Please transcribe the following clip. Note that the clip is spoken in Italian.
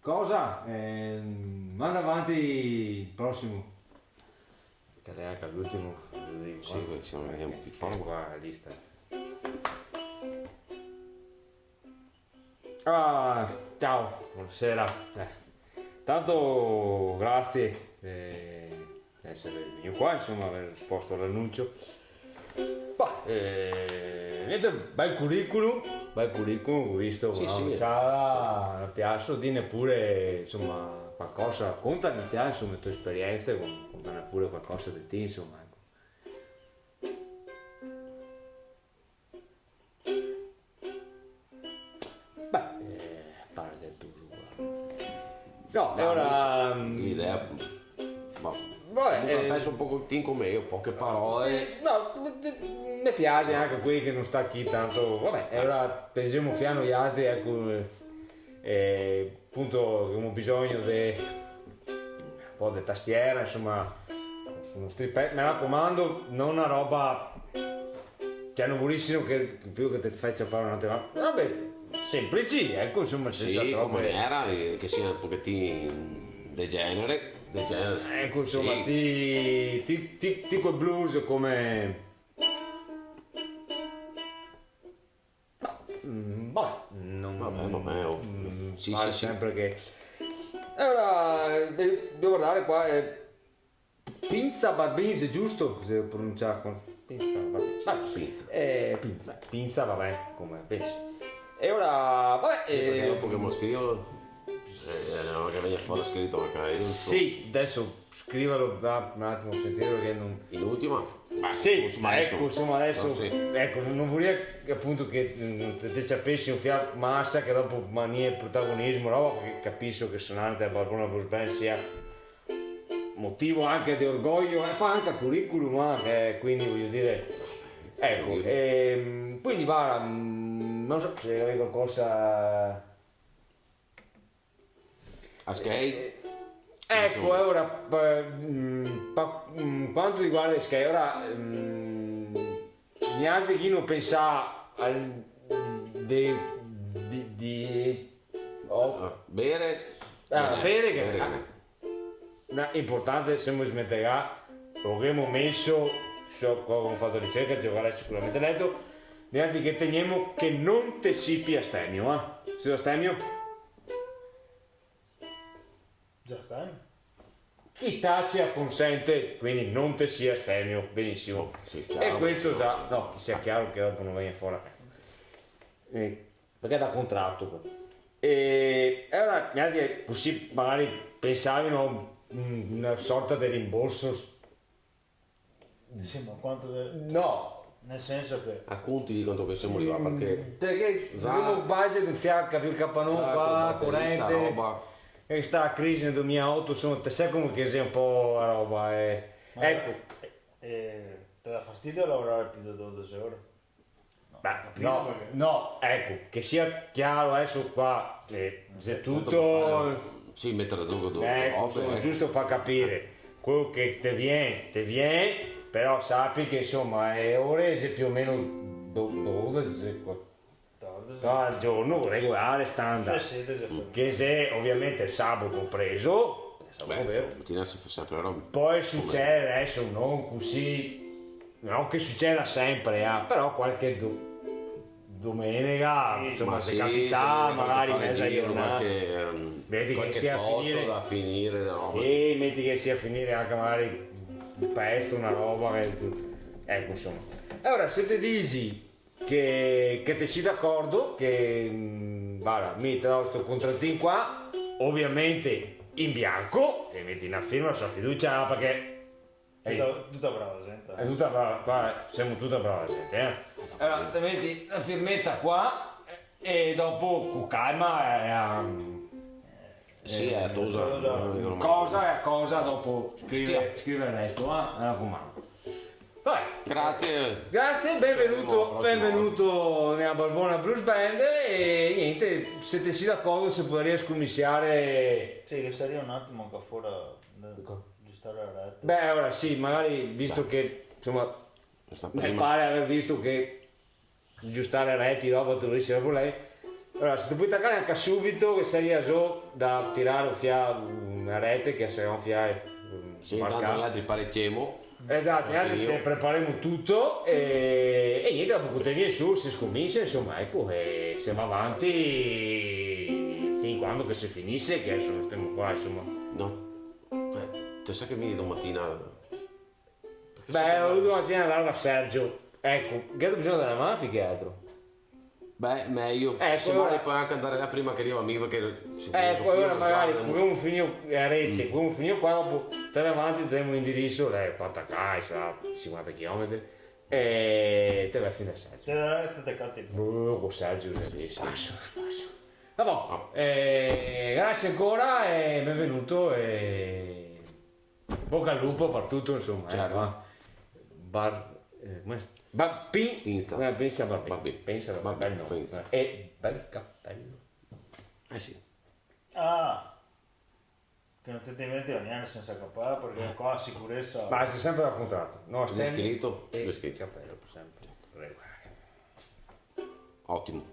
Cosa? Manda avanti il prossimo. Che è anche l'ultimo. Sì, perché siamo un po' forte. Qua la lista. Ah, ciao, buonasera. Tanto grazie di essere venuto qua, insomma, aver risposto all'annuncio. Bah, niente, bel curriculum, ho visto, Sì, una sì. ciala, piace, dine pure, insomma, qualcosa, racconta iniziare, insomma, le tue esperienze, contane pure qualcosa di te, insomma, ecco. Beh, pare che tu, no, è ora... L'idea, ma Vabbè, penso un po' come io, poche parole. no, mi piace anche qui che non sta chi tanto, vabbè, e ora pensiamo fiano gli altri, ecco, appunto abbiamo bisogno di un po' di tastiera, insomma, uno stripetto, mi raccomando, non una roba che hanno volissimo che più che ti faccia fare un'altra, vabbè, semplici, ecco, insomma, senza Sì, come troppe... era, che sia un pochettino degenere. Ecco, insomma, Sì. ti quel blues come... vabbè, non... Vabbè, oh. Sì, vale sì, sì. sempre che... Ora, devo guardare qua, Pinza Barbins, giusto? Se devo pronunciare con... Pinza Barbins. Pinza. Pinza, vabbè, come pensi. E ora, vabbè... Sì, perché dopo che mi scrivo, non che venga fuori scritto anche io. sì, adesso scriverlo un attimo, sentire perché non... In ultima? Beh, Sì, ma ecco, insomma adesso, no, sì. ecco, non vorrei che appunto che ti capessi un fiato massa che dopo manie protagonismo, roba, perché capisco che suonare a Barbona Blues Band sia motivo anche di orgoglio, fa anche curriculum, quindi voglio dire, ecco, quindi va, non so se avevi qualcosa... A skate? Ecco, ora quanto riguarda il Sky, ora neanche chi non pensa al Bere? bere che Bere. è importante se mi smetterà, lo abbiamo messo, so cosa ho fatto ricerca, ti avrei sicuramente letto, neanche che teniamo che non te sipi astemio, se astemio? Già stai? Chi tace consente, quindi non te sia astemio, benissimo. Sì, E chiaro, questo no. già, no, che sia chiaro che dopo non venga fuori. Perché è da contratto. E allora, così magari pensavano una sorta di rimborso. Sì, ma quanto... No, Nel senso che... A conti di quanto pensiamo di là, perché perché Za- abbiamo un budget in fianca più il capanone qua, batterista, corrente. roba. E sta la crisi nel 2008, insomma, te sai come che sia un po' la roba. Ma Ecco. Te dà fastidio lavorare più di 12 ore? Beh, no, ecco, che sia chiaro adesso qua, se tutto, Sì, mettere giù due insomma, robe. giusto per capire, quello che te viene, però sappi che insomma è ore se più o meno 12 al giorno regolare standard, che se ovviamente il sabato compreso, sabato vero. Mattina si fa sempre roba. Poi succede adesso non così, non che succeda sempre, però qualche domenica, insomma, se capita magari mezza giornata, vedi che sia a finire, da finire, da roba. sì, metti che sia a finire anche magari un pezzo, una roba, ecco insomma. Allora, se ti dici che te sei d'accordo, che guarda, mi te do questo contrattino qua, ovviamente in bianco, ti metti una firma sulla fiducia perché... Tutta brava gente. È tutta brava, qua siamo tutta brava gente, Allora, ti metti la firmetta qua e dopo con calma Sì, è tosa. cosa è cosa, dopo scrive il resto, mi raccomando. Vabbè, Grazie. grazie, benvenuto nella Barbona Blues Band e niente, se ti sei d'accordo se potrei scommissiare... Sì, che sarebbe un attimo che fuori aggiustare la rete. Beh, ora sì, magari visto che, insomma, Questa mi prima. pare aver visto che aggiustare reti, roba, tu riesci a lei. Allora, se ti puoi attaccare anche subito, che sarebbe già da tirare un una rete che sarà un fiaio Sì, intanto gli altri parecchiamo. Esatto, noi prepariamo tutto e niente, dopo che viene su si scomincia, insomma, ecco, e siamo avanti fin quando che si finisce, che adesso non stiamo qua, insomma. No, tu sai che vieni domattina? Beh, domattina andare da Sergio, ecco, che ho bisogno della mano più che altro. Beh, meglio. Se allora, puoi anche andare là prima che arriva amico perché... allora magari come finito a rete, come finito qua, dopo te avanti abbiamo un indirizzo, lei quanta cai, sarà 50 km e te vai fino a Sergio. Te l'avete attaccato. Con Sergio, sì. Spasso. Vabbè, grazie ancora e benvenuto e bocca al lupo per tutto, insomma. Certo. Pensa bello. E bel cappello. Sì. Ah, che non ti diventi ogni anno senza cappello perché qua sicurezza. Ma sei sempre raccontato. No, L'hai scritto? E L'hai scritto. cappello, sempre. Ottimo.